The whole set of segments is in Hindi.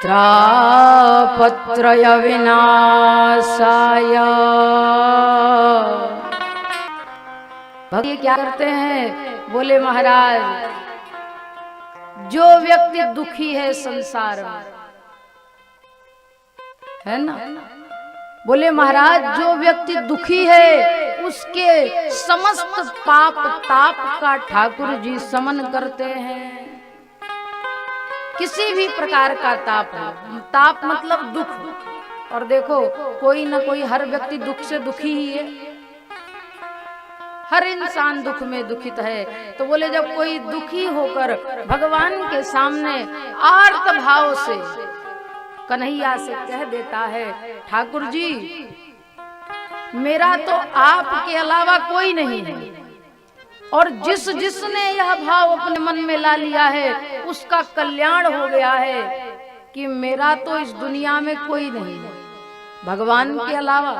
तापत्रय विनाशाय। भक्त क्या करते हैं? बोले महाराज, जो व्यक्ति दुखी है संसार में, है ना, बोले महाराज जो व्यक्ति दुखी है उसके समस्त पाप ताप का ठाकुर जी समन करते हैं। किसी भी प्रकार का ताप हो, ताप मतलब दुख, और देखो कोई ना कोई हर व्यक्ति दुख से दुखी ही है, हर इंसान दुख में दुखित है। तो बोले जब कोई दुखी होकर भगवान के सामने आर्त भाव से कन्हैया से कह देता है, ठाकुर जी मेरा तो आपके अलावा कोई नहीं है, और जिसने यह भाव अपने मन में ला लिया है उसका कल्याण हो गया है कि मेरा तो इस दुनिया में कोई नहीं है भगवान के अलावा।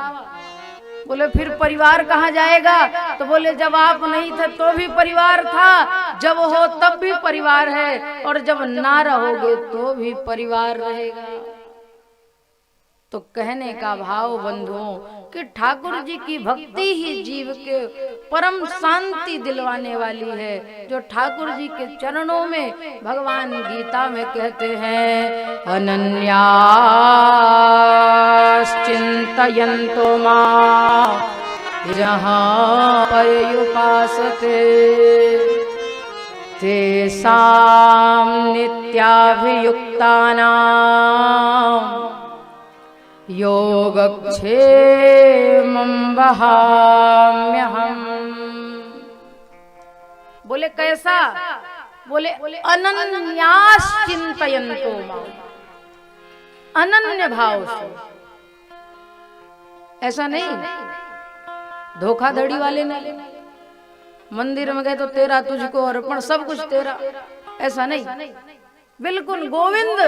बोले फिर परिवार कहाँ जाएगा? तो बोले जब आप नहीं थे तो भी परिवार था, जब हो तब भी परिवार है, और जब ना रहोगे तो भी परिवार रहेगा। तो कहने का भाव बंधुओं कि ठाकुर जी की भक्ति ही जीव के परम शांति दिलवाने वाली है, जो ठाकुर जी के चरणों में भगवान गीता में कहते हैं, अनन्याश्चिन्तयन्तो मां जहाँ पर्युपासते तेषां नित्याभियुक्तानां योगक्षेमं वहाम्यहम्। बोले कैसा? बोले अनन्याश्चिन्तयन्तो मां, अनन्य भाव से। ऐसा नहीं धोखाधड़ी वाले नहीं, मंदिर में गए तो तेरा तुझको अर्पण, सब कुछ तेरा, ऐसा नहीं। बिल्कुल गोविंद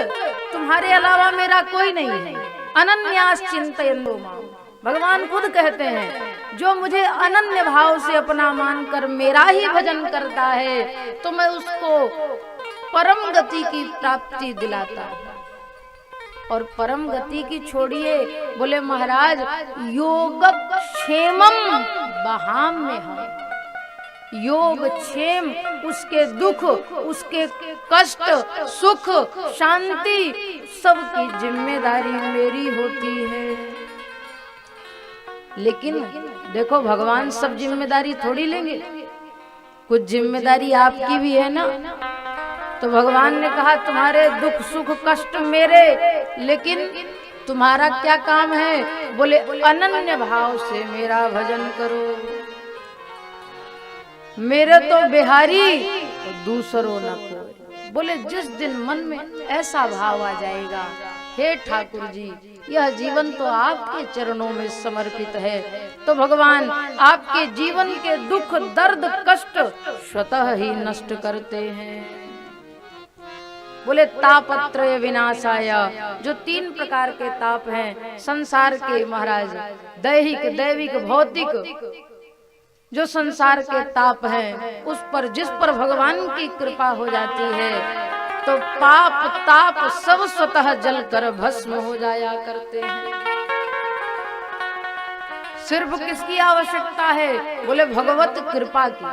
तुम्हारे अलावा मेरा कोई नहीं है। अनन्याश्चिन्तयन्तो मां, भगवान खुद कहते हैं जो मुझे अनन्य भाव से अपना मानकर मेरा ही भजन करता है तो मैं उसको परम गति की प्राप्ति दिलाता हूं। और परम गति की छोड़िए, बोले महाराज योगक्षेमं वहाम्यहम्, योग क्षेम, उसके दुख, उसके कष्ट, सुख, शांति, सबकी जिम्मेदारी मेरी होती है। लेकिन देखो भगवान सब जिम्मेदारी थोड़ी लेंगे, कुछ जिम्मेदारी आपकी भी है ना। तो भगवान ने कहा तुम्हारे दुख सुख कष्ट मेरे, लेकिन तुम्हारा क्या काम है? बोले अनन्य भाव से मेरा भजन करो। मेरे तो बिहारी तो दूसरों न कोई। बोले जिस दिन मन में ऐसा भाव आ जाएगा, हे ठाकुर जी यह जीवन तो आपके चरणों में समर्पित है, तो भगवान आपके जीवन के दुख दर्द कष्ट स्वतः ही नष्ट करते हैं। बोले तापत्रय विनाशाय, जो 3 प्रकार के ताप हैं संसार के महाराज, दैहिक दैविक भौतिक, जो संसार के ताप हैं उस पर जिस पर भगवान की कृपा हो जाती है तो पाप ताप सब स्वतः जलकर भस्म हो जाया करते हैं। सिर्फ किसकी आवश्यकता है? बोले भगवत कृपा की।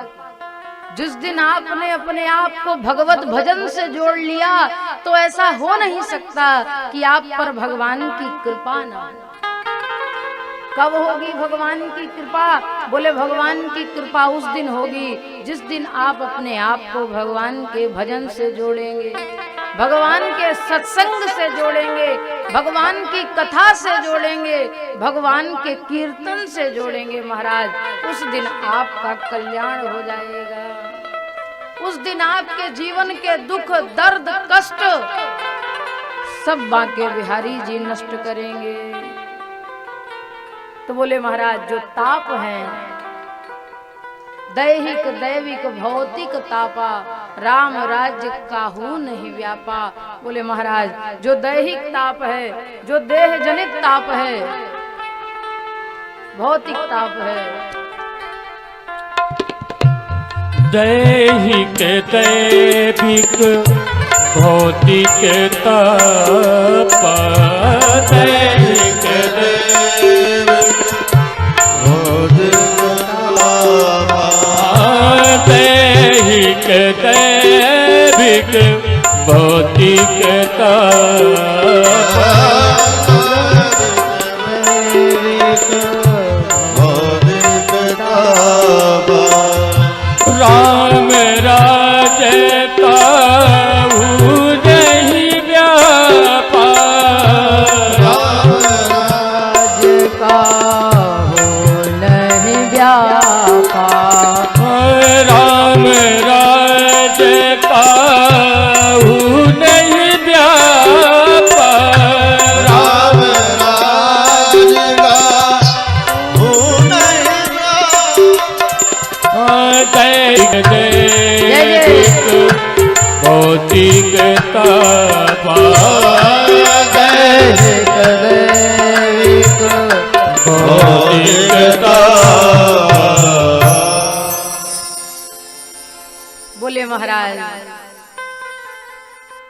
जिस दिन आपने अपने आप को भगवत भजन से जोड़ लिया तो ऐसा हो नहीं सकता कि आप पर भगवान की कृपा ना हो। कब होगी भगवान की कृपा? बोले भगवान की कृपा उस दिन होगी जिस दिन आप अपने आप को भगवान के भजन से जोड़ेंगे, भगवान के सत्संग से जोड़ेंगे, भगवान की कथा से जोड़ेंगे, भगवान के कीर्तन से जोड़ेंगे। महाराज उस दिन आपका कल्याण हो जाएगा। उस दिन आपके जीवन के दुख दर्द कष्ट सब बांके बिहारी जी नष्ट करेंगे। तो बोले महाराज जो ताप हैं दैहिक दैविक भौतिक तापा, राम राज्य काहू नहीं व्यापा। बोले महाराज जो दैहिक ताप है, जो देह जनित ताप है, भौतिक ताप है, दैहिक दैविक भौतिक ताप दैहिक दैहिक दैविक भौतिक राम राज काहू नहीं व्यापार राज काहू नहीं व्यापार राम राज काहू नहीं व्यापार राम राज काहू नहीं दैहिक दैविक भौतिक दैहिक दैविक भौतिक बोले महाराज,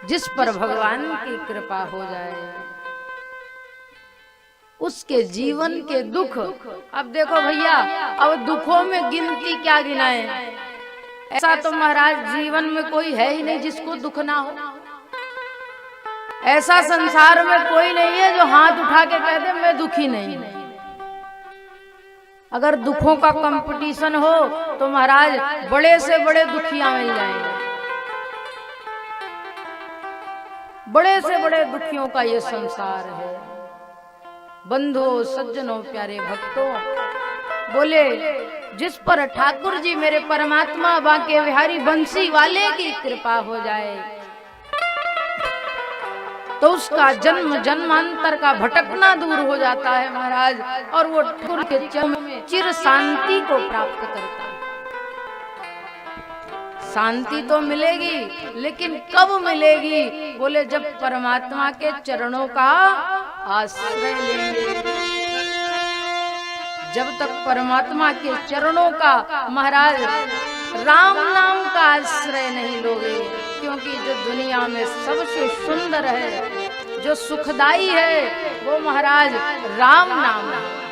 जिस पर भगवान की कृपा हो जाए उसके जीवन के दुख, अब देखो भैया, अब दुखों में गिनती क्या गिनाए। ऐसा तो महाराज जीवन में कोई है ही नहीं जिसको दुख ना हो। ऐसा संसार में कोई नहीं है जो हाथ उठा के कह दे मैं दुखी नहीं। अगर दुखों का कंपटीशन हो तो महाराज बड़े से बड़े दुखिया मिल जाएंगे। बड़े से बड़े दुखियों का ये संसार है। बंधुओं, सज्जनों, प्यारे भक्तों, बोले जिस पर ठाकुर जी मेरे परमात्मा बांके बिहारी बंसी वाले की कृपा हो जाए तो उसका जन्म जन्मांतर का भटकना दूर हो जाता है महाराज, और वो ठाकुर के चरण में चिर शांति को प्राप्त करता है। शांति तो मिलेगी, लेकिन कब मिलेगी? बोले जब परमात्मा के चरणों का आश्रय लेंगे। जब तक परमात्मा के चरणों का महाराज राम नाम का आश्रय नहीं लोगे, क्योंकि जो दुनिया में सबसे सुंदर है, जो सुखदाई है, वो महाराज राम नाम है।